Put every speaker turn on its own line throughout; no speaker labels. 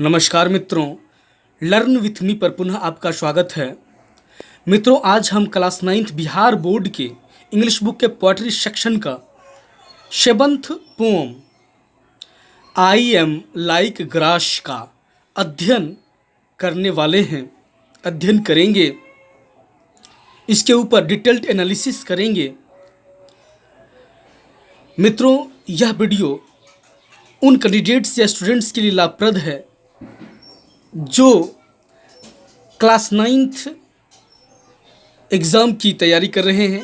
नमस्कार मित्रों, learn with me पर पुनः आपका स्वागत है। मित्रों, आज हम क्लास 9th बिहार बोर्ड के इंग्लिश बुक के पोएट्री सेक्शन का 7th poem I am like grass का अध्ययन करने वाले हैं। अध्ययन करेंगे, इसके ऊपर डिटेल्ड एनालिसिस करेंगे। मित्रों, यह वीडियो उन कैंडिडेट्स या स्टूडेंट्स के लिए लाभप्रद है जो क्लास 9th एग्ज़ाम की तैयारी कर रहे हैं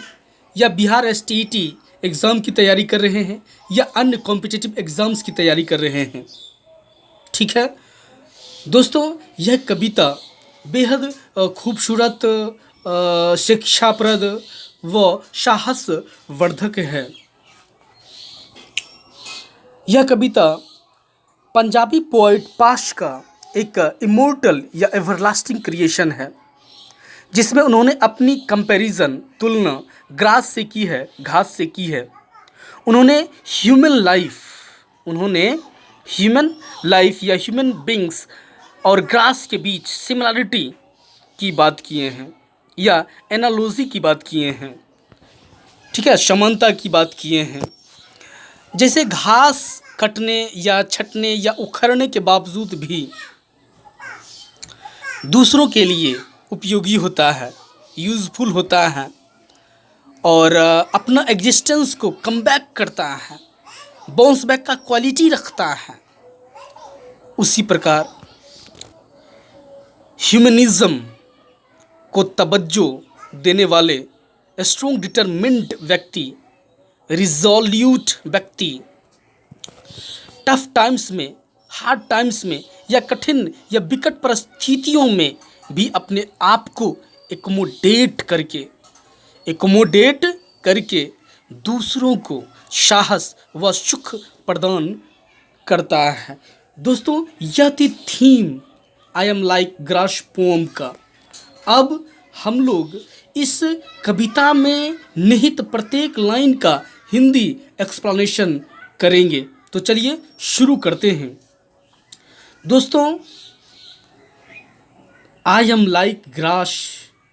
या बिहार एसटीईटी एग्ज़ाम की तैयारी कर रहे हैं या अन्य कॉम्पिटिटिव एग्ज़ाम्स की तैयारी कर रहे हैं। ठीक है दोस्तों, यह कविता बेहद खूबसूरत, शिक्षाप्रद व साहसवर्धक है। यह कविता पंजाबी पोइट पाश का एक इमोर्टल या एवरलास्टिंग क्रिएशन है, जिसमें उन्होंने अपनी कंपैरिजन, तुलना ग्रास से की है, घास से की है। उन्होंने ह्यूमन लाइफ या ह्यूमन बींग्स और ग्रास के बीच सिमिलरिटी की बात किए हैं या एनालॉजी की बात किए हैं। ठीक है, समानता की बात किए हैं। जैसे घास कटने या छटने या उखड़ने के बावजूद भी दूसरों के लिए उपयोगी होता है, यूज़फुल होता है और अपना एग्जिस्टेंस को कम बैक करता है, बाउंस बैक का क्वालिटी रखता है। उसी प्रकार ह्यूमनिज़्म को तवज्जो देने वाले स्ट्रॉन्ग डिटरमिन्ड व्यक्ति, रिजोल्यूट व्यक्ति टफ टाइम्स में, हार्ड टाइम्स में या कठिन या विकट परिस्थितियों में भी अपने आप को एकोमोडेट करके दूसरों को साहस व सुख प्रदान करता है। दोस्तों, यह थी theme I am like grass poem का। अब हम लोग इस कविता में निहित प्रत्येक लाइन का हिंदी एक्सप्लेनेशन करेंगे। तो चलिए शुरू करते हैं। दोस्तों, आई am like grass,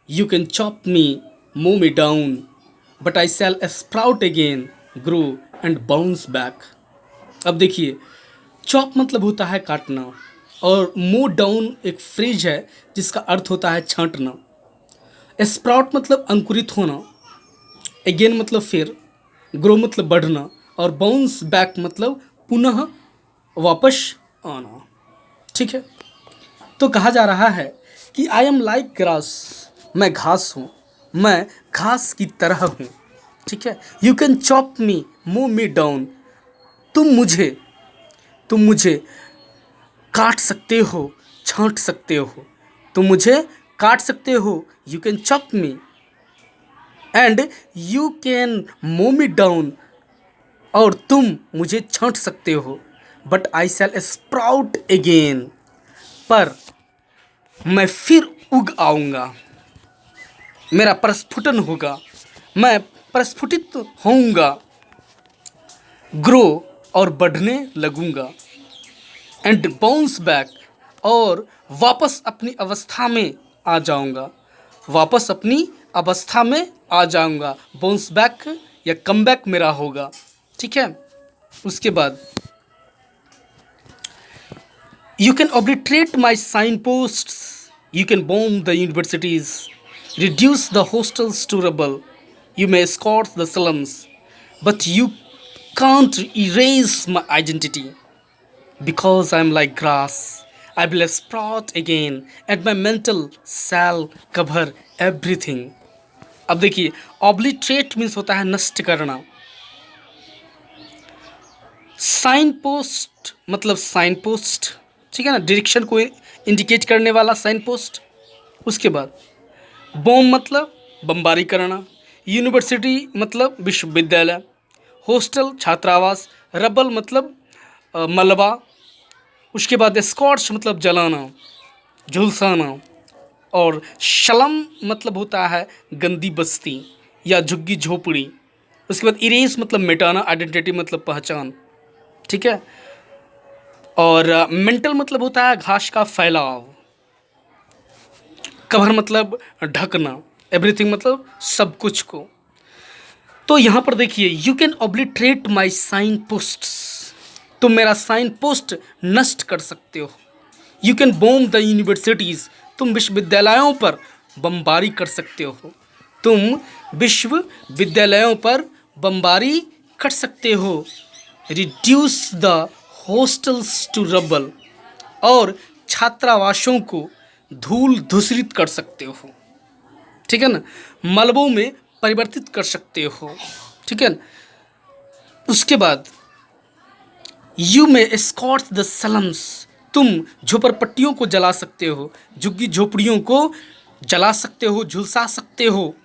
you can chop me, mow me down, but I shall sprout again, grow and bounce back। अब देखिए, चॉप मतलब होता है काटना और मो डाउन एक फ्रेज है जिसका अर्थ होता है छांटना। स्प्राउट मतलब अंकुरित होना, अगेन मतलब फिर, ग्रो मतलब बढ़ना और बाउंस बैक मतलब पुनः वापस आना। ठीक है, तो कहा जा रहा है कि आई एम लाइक ग्रास, मैं घास हूँ, मैं घास की तरह हूँ। ठीक है, यू कैन चॉप मी, मो मी डाउन, तुम मुझे काट सकते हो, छांट सकते हो, तुम मुझे काट सकते हो, you can chop me, and you can mow me down, और तुम मुझे छांट सकते हो, but I shall sprout again, पर मैं फिर उग आऊँगा, मेरा प्रस्फुटन होगा, मैं प्रस्फुटित होऊंगा, ग्रो और बढ़ने लगूंगा, एंड बाउंस बैक, और वापस अपनी अवस्था में आ जाऊंगा, वापस अपनी अवस्था में आ जाऊंगा। बाउंस बैक या कम बैक मेरा होगा। ठीक है, उसके बाद you can obliterate my signposts, you can bomb the universities, reduce the hostels to rubble, you may escort the slums, but you can't erase my identity, because I'm like grass, I will sprout again, and my mental shall cover everything। अब देखिए, obliterate means होता है नष्ट करना, sign post मतलब sign post, ठीक है ना, डायरेक्शन को इंडिकेट करने वाला साइन पोस्ट। उसके बाद बॉम्ब मतलब बमबारी करना, यूनिवर्सिटी मतलब विश्वविद्यालय, हॉस्टल छात्रावास, रबल मतलब मलबा। उसके बाद स्कॉट्स मतलब जलाना, झुलसाना, और शलम मतलब होता है गंदी बस्ती या झुग्गी झोपड़ी। उसके बाद इरेज मतलब मिटाना, आइडेंटिटी मतलब पहचान। ठीक है, और मेंटल मतलब होता है घास का फैलाव, कवर मतलब ढकना, एवरीथिंग मतलब सब कुछ को। तो यहाँ पर देखिए, you can obliterate my signposts, तुम मेरा साइन पोस्ट नष्ट कर सकते हो। You can bomb the universities, तुम विश्वविद्यालयों पर बमबारी कर सकते हो। तुम विश्वविद्यालयों पर बमबारी कर सकते हो। Reduce the hostels to rubble, और छात्रावासों को धूल धूसरित कर सकते हो, ठीक है ना, मलबों में परिवर्तित कर सकते हो, ठीक है ना। उसके बाद यू में एस्कॉर्ट द स्लम्स, तुम झोपड़पट्टियों को जला सकते हो, झुग्गी झोपड़ियों को जला सकते हो, झुलसा सकते हो,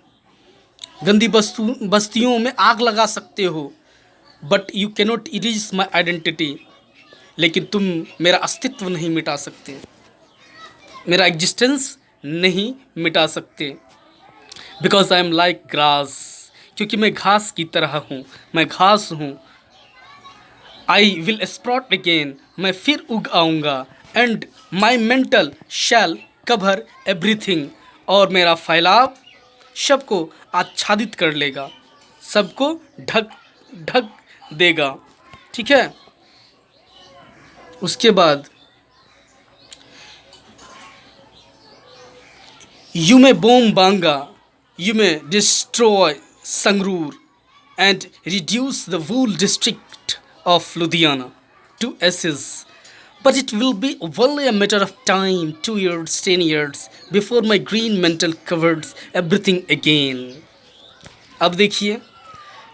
गंदी बस्तियों में आग लगा सकते हो। But you cannot erase my identity, लेकिन तुम मेरा अस्तित्व नहीं मिटा सकते, मेरा एग्जिस्टेंस नहीं मिटा सकते। Because I am like grass, क्योंकि मैं घास की तरह हूँ, मैं घास हूँ। आई विल स्प्राउट अगेन, मैं फिर उग आऊँगा। And my mantle shall cover everything, और मेरा फैलाव सबको आच्छादित कर लेगा, सबको ढक देगा, ठीक है। उसके बाद यू मे बोम बांगा, you may destroy Sangrur and reduce the whole district of Ludhiana to ashes. But it will be only a matter of time, 2 years, 10 years, before my green mantle covers everything again. अब देखिए,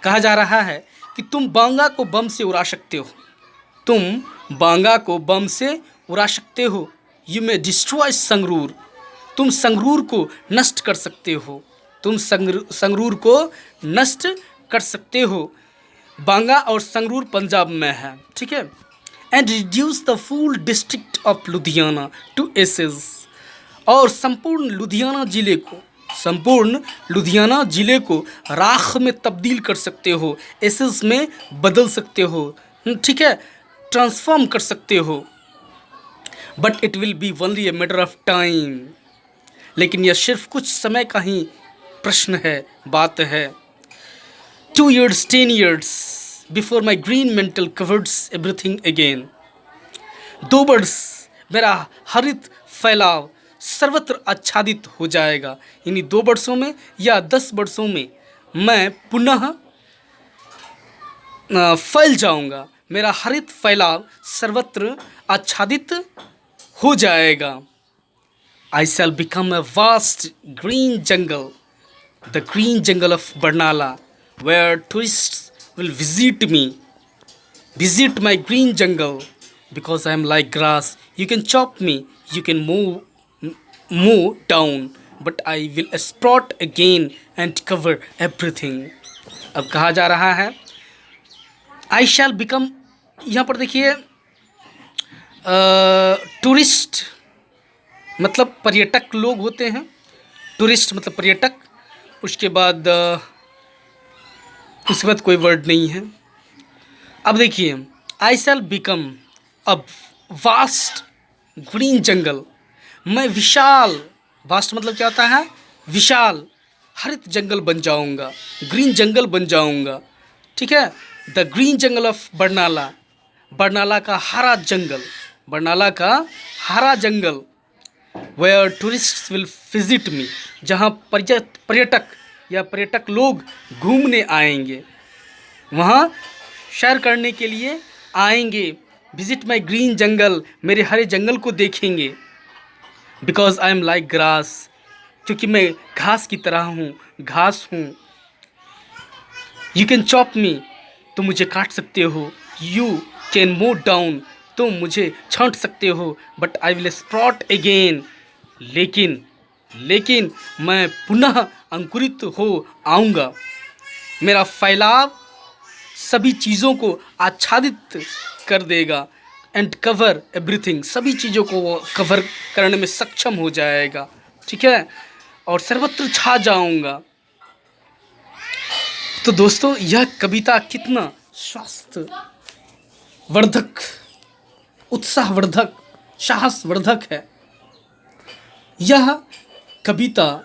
कहा जा रहा है कि तुम बांगा को बम से उड़ा सकते हो, तुम बांगा को बम से उड़ा सकते हो। You may destroy संगरूर, तुम संगरूर को नष्ट कर सकते हो, तुम संगरूर को नष्ट कर सकते हो। बांगा और संगरूर पंजाब में है, ठीक है। And reduce the full district of Ludhiana to ashes, और संपूर्ण लुधियाना जिले को राख में तब्दील कर सकते हो, एसेस में बदल सकते हो, ठीक है, ट्रांसफॉर्म कर सकते हो। But it will be only a matter of time, लेकिन यह सिर्फ कुछ समय का ही प्रश्न है, बात है। 2 years, 10 years before my green mantle covers everything again. 2 वर्ष मेरा हरित फैलाव सर्वत्र आच्छादित हो जाएगा, यानी 2 वर्षों में या 10 वर्षों में मैं पुनः फैल जाऊंगा, मेरा हरित फैलाव सर्वत्र आच्छादित हो जाएगा। I shall become a vast green jungle, the green jungle of Barnala, where tourists will visit my green jungle, because I am like grass. You can chop me, you can mow down, but I will sprout again and cover everything. अब कहा जा रहा है I shall become, यहाँ पर देखिए tourist मतलब पर्यटक लोग होते हैं, टूरिस्ट मतलब पर्यटक। उसके बाद कोई वर्ड नहीं है। अब देखिए, I shall become a vast green jungle, मैं विशाल, वास्ट मतलब क्या होता है, विशाल हरित जंगल बन जाऊंगा, ग्रीन जंगल बन जाऊंगा, ठीक है। The green jungle of Barnala, Barnala का हरा जंगल, बरनाला का हरा जंगल। Where tourist will visit me, जहाँ पर्यटक लोग घूमने आएंगे, वहाँ सैर करने के लिए आएंगे। विजिट माई ग्रीन जंगल, मेरे हरे जंगल को देखेंगे। Because I am like grass, क्योंकि मैं घास की तरह हूँ, घास हूँ। यू कैन चॉप मी, तुम मुझे काट सकते हो। यू कैन मो डाउन, तुम मुझे छांट सकते हो। But I will sprout again, लेकिन मैं पुनः अंकुरित हो आऊँगा। मेरा फैलाव सभी चीज़ों को आच्छादित कर देगा। एंड कवर एवरीथिंग, सभी चीज़ों को वो कवर करने में सक्षम हो जाएगा, ठीक है, और सर्वत्र छा जाऊँगा। तो दोस्तों, यह कविता कितना स्वास्थ्य वर्धक उत्साहवर्धक, साहसवर्धक है। यह कविता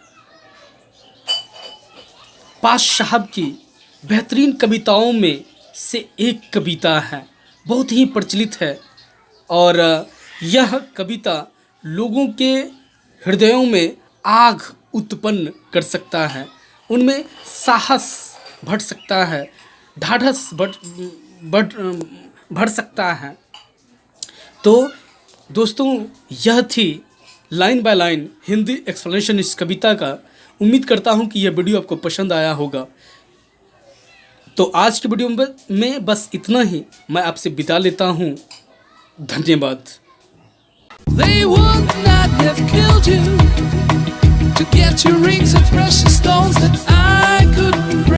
पाश साहब की बेहतरीन कविताओं में से एक कविता है, बहुत ही प्रचलित है और यह कविता लोगों के हृदयों में आग उत्पन्न कर सकता है, उनमें साहस भर सकता है, ढाढ़स भर सकता है। तो दोस्तों, यह थी line by line Hindi explanation इस कविता का। उम्मीद करता हूँ कि यह वीडियो आपको पसंद आया होगा। तो आज की वीडियो में बस इतना ही, मैं आपसे विदा लेता हूँ। धन्यवाद।
They would not have killed you to get your rings of precious stones that I